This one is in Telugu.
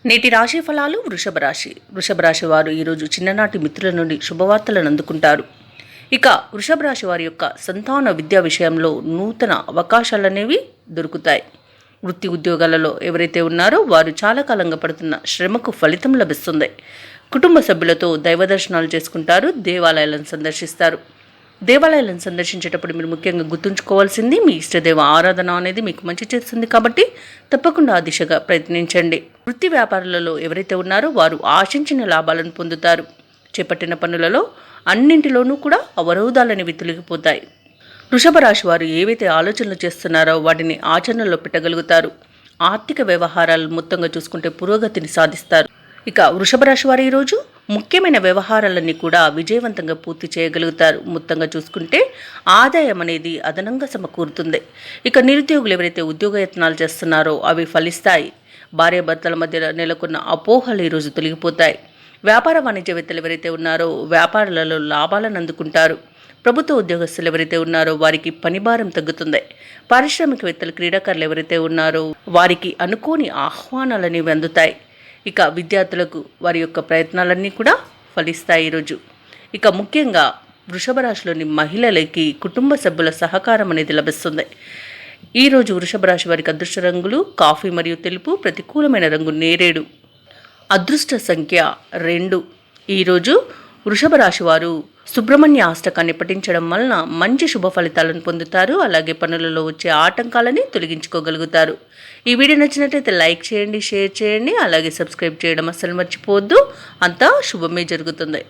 నేటి రాశి ఫలాలు. వృషభ రాశి వారు ఈరోజు చిన్ననాటి మిత్రుల నుండి శుభవార్తలను అందుకుంటారు. ఇక వృషభ రాశి వారి యొక్క సంతాన విద్యా విషయంలో నూతన అవకాశాలనేవి దొరుకుతాయి. వృత్తి ఉద్యోగాలలో ఎవరైతే ఉన్నారో వారు చాలా కాలంగా పడుతున్న శ్రమకు ఫలితం లభిస్తుంది. కుటుంబ సభ్యులతో దైవ దర్శనాలు చేసుకుంటారు. దేవాలయాలను సందర్శిస్తారు. దేవాలయాలను సందర్శించేటప్పుడు మీరు ముఖ్యంగా గుర్తుంచుకోవాల్సింది మీ ఇష్టదేవ ఆరాధన అనేది మీకు మంచి చేస్తుంది. కాబట్టి తప్పకుండా ఆ దిశగా ప్రయత్నించండి. వృత్తి వ్యాపారాలలో ఎవరైతే ఉన్నారో వారు ఆశించిన లాభాలను పొందుతారు. చేపట్టిన పనులలో అన్నింటిలోనూ కూడా అవరోధాలనేవి తొలగిపోతాయి. వృషభ రాశి వారు ఏవైతే ఆలోచనలు చేస్తున్నారో వాటిని ఆచరణలో పెట్టగలుగుతారు. ఆర్థిక వ్యవహారాలు మొత్తంగా చూసుకుంటే పురోగతిని సాధిస్తారు. ఇక వృషభ రాశి వారు ఈరోజు ముఖ్యమైన వ్యవహారాలన్నీ కూడా విజయవంతంగా పూర్తి చేయగలుగుతారు. మొత్తంగా చూసుకుంటే ఆదాయం అనేది అదనంగా సమకూరుతుంది. ఇక నిరుద్యోగులు ఎవరైతే ఉద్యోగయత్నాలు చేస్తున్నారో అవి ఫలిస్తాయి. భార్యాభర్తల మధ్య నెలకొన్న అపోహలు ఈరోజు తొలగిపోతాయి. వ్యాపార వాణిజ్యవేత్తలు ఎవరైతే ఉన్నారో వ్యాపారాలలో లాభాలను అందుకుంటారు. ప్రభుత్వ ఉద్యోగస్తులు ఎవరైతే ఉన్నారో వారికి పనిభారం తగ్గుతుంది. పారిశ్రామికవేత్తలు, క్రీడాకారులు ఎవరైతే ఉన్నారో వారికి అనుకోని ఆహ్వానాలు అనేవి అందుతాయి. ఇక విద్యార్థులకు వారి యొక్క ప్రయత్నాలన్నీ కూడా ఫలిస్తాయి ఈరోజు. ఇక ముఖ్యంగా వృషభ రాశిలోని మహిళలకి కుటుంబ సభ్యుల సహకారం అనేది లభిస్తుంది. ఈరోజు వృషభ రాశి వారికి అదృష్ట రంగులు కాఫీ మరియు తెలుపు, ప్రతికూలమైన రంగు నేరేడు, అదృష్ట సంఖ్య 2. ఈరోజు వృషభ రాశి వారు సుబ్రహ్మణ్య అష్టకాన్ని పఠించడం వలన మంచి శుభ ఫలితాలను పొందుతారు. అలాగే పనులలో వచ్చే ఆటంకాలని తొలగించుకోగలుగుతారు. ఈ వీడియో నచ్చినట్లయితే లైక్ చేయండి, షేర్ చేయండి, అలాగే సబ్స్క్రైబ్ చేయడం అస్సలు మర్చిపోవద్దు. అంతా శుభమే జరుగుతుంది.